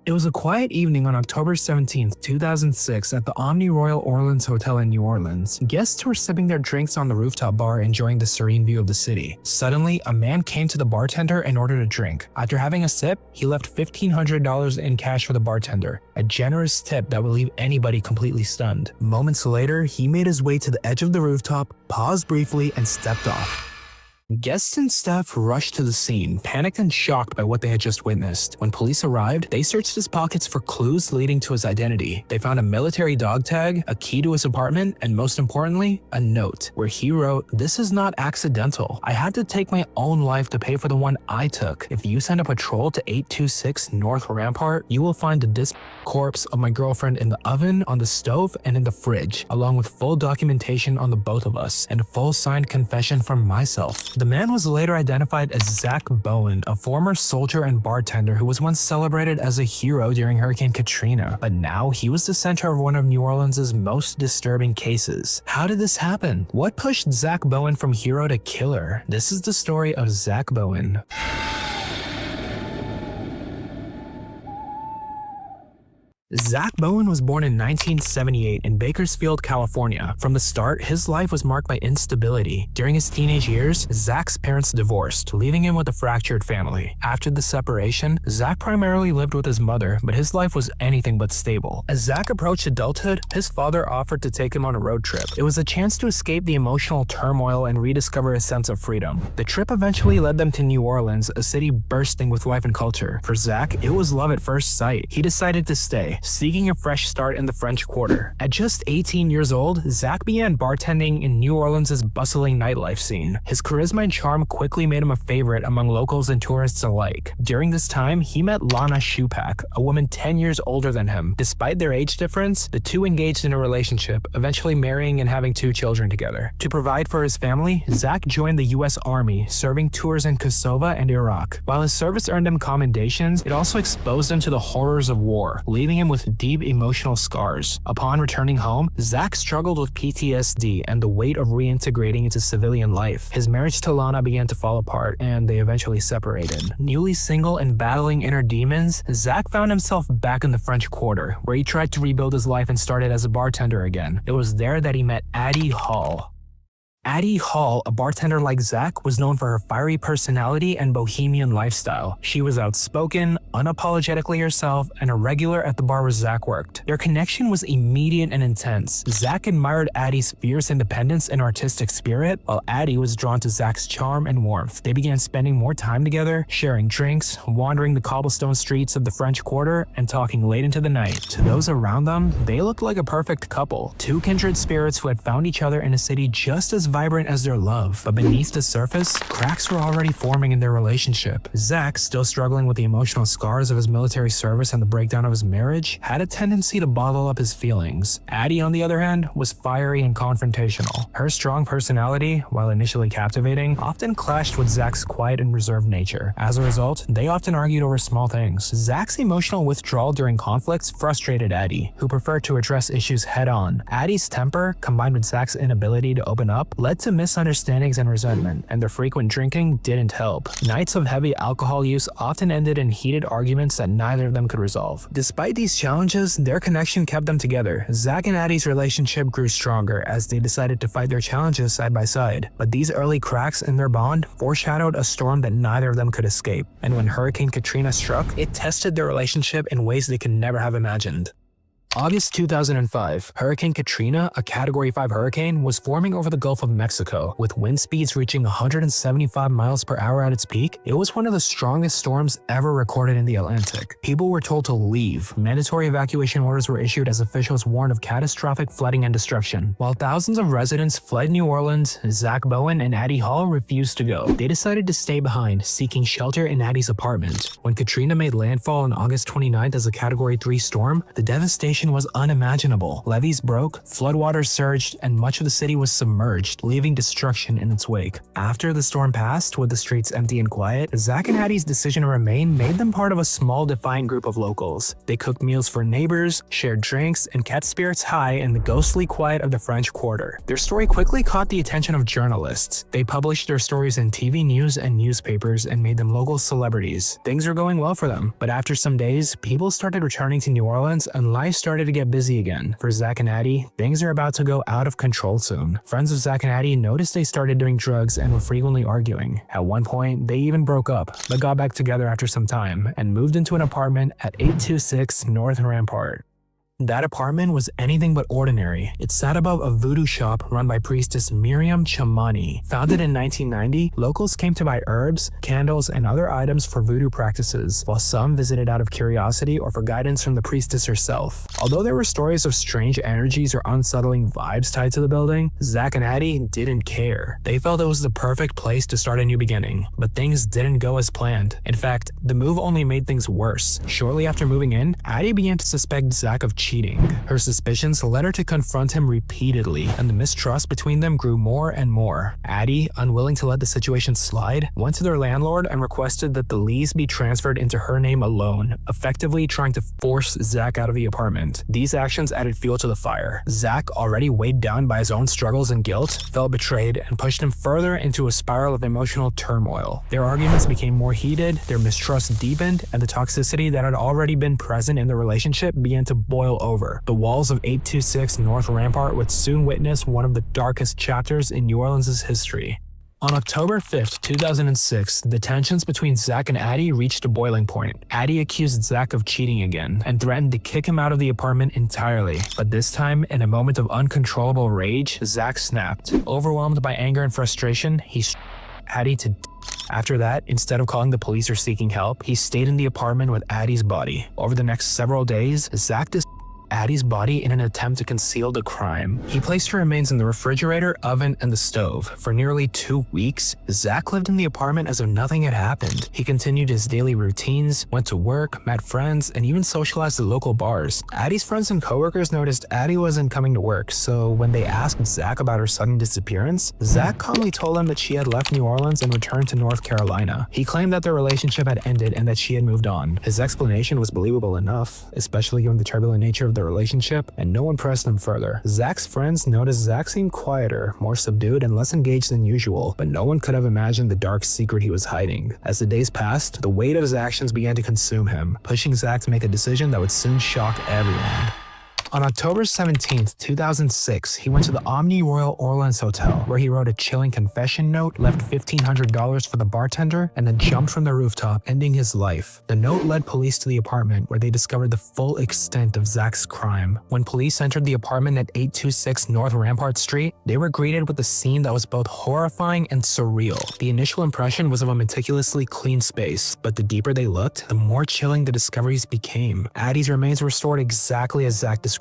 It was a quiet evening on October 17, 2006 at the Omni Royal Orleans Hotel in New Orleans. Guests were sipping their drinks on the rooftop bar enjoying the serene view of the city. Suddenly, a man came to the bartender and ordered a drink. After having a sip, he left $1,500 in cash for the bartender, a generous tip that would leave anybody completely stunned. Moments later, he made his way to the edge of the rooftop, paused briefly, and stepped off. Guests and staff rushed to the scene, panicked and shocked by what they had just witnessed. When police arrived, they searched his pockets for clues leading to his identity. They found a military dog tag, a key to his apartment, and most importantly, a note where he wrote, "This is not accidental. I had to take my own life to pay for the one I took. If you send a patrol to 826 North Rampart, you will find the corpse of my girlfriend in the oven, on the stove, and in the fridge, along with full documentation on the both of us, and a full signed confession from myself." The man was later identified as Zach Bowen, a former soldier and bartender who was once celebrated as a hero during Hurricane Katrina, but now he was the center of one of New Orleans' most disturbing cases. How did this happen? What pushed Zach Bowen from hero to killer? This is the story of Zach Bowen. Zach Bowen was born in 1978 in Bakersfield, California. From the start, his life was marked by instability. During his teenage years, Zach's parents divorced, leaving him with a fractured family. After the separation, Zach primarily lived with his mother, but his life was anything but stable. As Zach approached adulthood, his father offered to take him on a road trip. It was a chance to escape the emotional turmoil and rediscover a sense of freedom. The trip eventually led them to New Orleans, a city bursting with life and culture. For Zach, it was love at first sight. He decided to stay, seeking a fresh start in the French Quarter. At just 18 years old, Zach began bartending in New Orleans' bustling nightlife scene. His charisma and charm quickly made him a favorite among locals and tourists alike. During this time, he met Lana Shupak, a woman 10 years older than him. Despite their age difference, the two engaged in a relationship, eventually marrying and having 2 children together. To provide for his family, Zach joined the U.S. Army, serving tours in Kosovo and Iraq. While his service earned him commendations, it also exposed him to the horrors of war, leaving him with deep emotional scars. Upon returning home, Zach struggled with PTSD and the weight of reintegrating into civilian life. His marriage to Lana began to fall apart, and they eventually separated. Newly single and battling inner demons, Zach found himself back in the French Quarter, where he tried to rebuild his life and started as a bartender again. It was there that he met Addie Hall. Addie Hall, a bartender like Zach, was known for her fiery personality and bohemian lifestyle. She was outspoken, unapologetically herself, and a regular at the bar where Zach worked. Their connection was immediate and intense. Zach admired Addie's fierce independence and artistic spirit, while Addie was drawn to Zach's charm and warmth. They began spending more time together, sharing drinks, wandering the cobblestone streets of the French Quarter, and talking late into the night. To those around them, they looked like a perfect couple, 2 kindred spirits who had found each other in a city just as vibrant as their love. But beneath the surface, cracks were already forming in their relationship. Zach, still struggling with the emotional scars of his military service and the breakdown of his marriage, had a tendency to bottle up his feelings. Addie, on the other hand, was fiery and confrontational. Her strong personality, while initially captivating, often clashed with Zach's quiet and reserved nature. As a result, they often argued over small things. Zach's emotional withdrawal during conflicts frustrated Addie, who preferred to address issues head-on. Addie's temper, combined with Zach's inability to open up, led to misunderstandings and resentment, and their frequent drinking didn't help. Nights of heavy alcohol use often ended in heated arguments that neither of them could resolve. Despite these challenges, their connection kept them together. Zach and Addie's relationship grew stronger as they decided to fight their challenges side by side. But these early cracks in their bond foreshadowed a storm that neither of them could escape. And when Hurricane Katrina struck, it tested their relationship in ways they could never have imagined. August 2005, Hurricane Katrina, a Category 5 hurricane, was forming over the Gulf of Mexico. With wind speeds reaching 175 miles per hour at its peak, it was one of the strongest storms ever recorded in the Atlantic. People were told to leave. Mandatory evacuation orders were issued as officials warned of catastrophic flooding and destruction. While thousands of residents fled New Orleans, Zach Bowen and Addie Hall refused to go. They decided to stay behind, seeking shelter in Addie's apartment. When Katrina made landfall on August 29th as a Category 3 storm, the devastation situation was unimaginable. Levees broke, floodwaters surged, and much of the city was submerged, leaving destruction in its wake. After the storm passed, with the streets empty and quiet, Zach and Addie's decision to remain made them part of a small, defiant group of locals. They cooked meals for neighbors, shared drinks, and kept spirits high in the ghostly quiet of the French Quarter. Their story quickly caught the attention of journalists. They published their stories in TV news and newspapers and made them local celebrities. Things were going well for them, but after some days, people started returning to New Orleans and life started to get busy again. For Zach and Addie, things are about to go out of control soon. Friends of Zach and Addie noticed they started doing drugs and were frequently arguing. At one point, they even broke up, but got back together after some time and moved into an apartment at 826 North Rampart. That apartment was anything but ordinary. It sat above a voodoo shop run by priestess Miriam Chamani. Founded in 1990, locals came to buy herbs, candles, and other items for voodoo practices, while some visited out of curiosity or for guidance from the priestess herself. Although there were stories of strange energies or unsettling vibes tied to the building, Zach and Addie didn't care. They felt it was the perfect place to start a new beginning, but things didn't go as planned. In fact, the move only made things worse. Shortly after moving in, Addie began to suspect Zach of cheating. Her suspicions led her to confront him repeatedly, and the mistrust between them grew more and more. Addie, unwilling to let the situation slide, went to their landlord and requested that the lease be transferred into her name alone, effectively trying to force Zach out of the apartment. These actions added fuel to the fire. Zach, already weighed down by his own struggles and guilt, felt betrayed and pushed him further into a spiral of emotional turmoil. Their arguments became more heated, their mistrust deepened, and the toxicity that had already been present in the relationship began to boil over. The walls of 826 North Rampart would soon witness one of the darkest chapters in New Orleans' history. On October 5, 2006, the tensions between Zach and Addie reached a boiling point. Addie accused Zach of cheating again and threatened to kick him out of the apartment entirely. But this time, in a moment of uncontrollable rage, Zach snapped. Overwhelmed by anger and frustration, he Addie to After that, instead of calling the police or seeking help, he stayed in the apartment with Addie's body. Over the next several days, Zach Addie's body in an attempt to conceal the crime. He placed her remains in the refrigerator, oven, and the stove. For nearly 2 weeks, Zach lived in the apartment as if nothing had happened. He continued his daily routines, went to work, met friends, and even socialized at local bars. Addie's friends and coworkers noticed Addie wasn't coming to work, so when they asked Zach about her sudden disappearance, Zach calmly told them that she had left New Orleans and returned to North Carolina. He claimed that their relationship had ended and that she had moved on. His explanation was believable enough, especially given the turbulent nature of the relationship, and no one pressed him further. Zach's friends noticed Zach seemed quieter, more subdued, and less engaged than usual, but no one could have imagined the dark secret he was hiding. As the days passed, the weight of his actions began to consume him, pushing Zach to make a decision that would soon shock everyone. On October 17, 2006, he went to the Omni Royal Orleans Hotel, where he wrote a chilling confession note, left $1,500 for the bartender, and then jumped from the rooftop, ending his life. The note led police to the apartment, where they discovered the full extent of Zach's crime. When police entered the apartment at 826 North Rampart Street, they were greeted with a scene that was both horrifying and surreal. The initial impression was of a meticulously clean space, but the deeper they looked, the more chilling the discoveries became. Addie's remains were stored exactly as Zach described,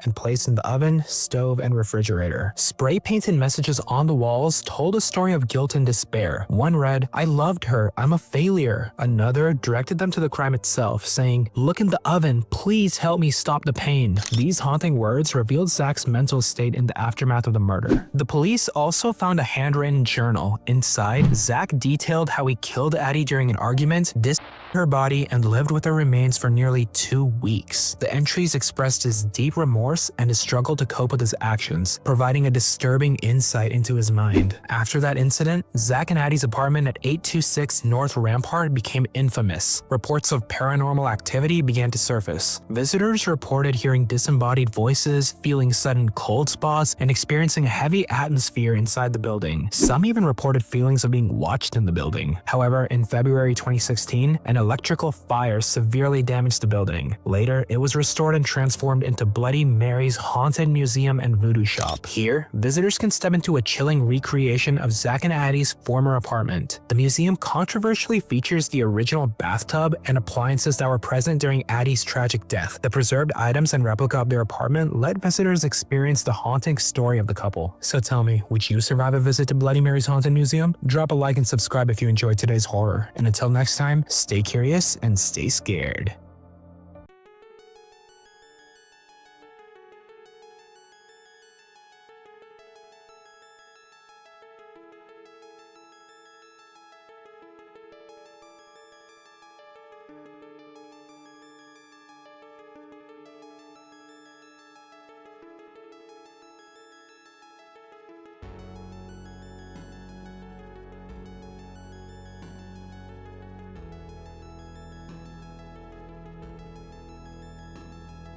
and placed in the oven, stove, and refrigerator. Spray-painted messages on the walls told a story of guilt and despair. One read, "I loved her, I'm a failure." Another directed them to the crime itself, saying, "Look in the oven, please help me stop the pain." These haunting words revealed Zach's mental state in the aftermath of the murder. The police also found a handwritten journal. Inside, Zach detailed how he killed Addie during an argument, her body, and lived with her remains for nearly 2 weeks. The entries expressed his deep remorse and his struggle to cope with his actions, providing a disturbing insight into his mind. After that incident, Zach and Addie's apartment at 826 North Rampart became infamous. Reports of paranormal activity began to surface. Visitors reported hearing disembodied voices, feeling sudden cold spots, and experiencing a heavy atmosphere inside the building. Some even reported feelings of being watched in the building. However, in February 2016, an electrical fire severely damaged the building. Later, it was restored and transformed into Bloody Mary's haunted museum and voodoo shop. Here, visitors can step into a chilling recreation of Zach and Addie's former apartment. The museum controversially features the original bathtub and appliances that were present during Addie's tragic death. The preserved items and replica of their apartment let visitors experience the haunting story of the couple. So tell me, would you survive a visit to Bloody Mary's haunted museum? Drop a like and subscribe if you enjoyed today's horror. And until next time, stay curious and stay scared.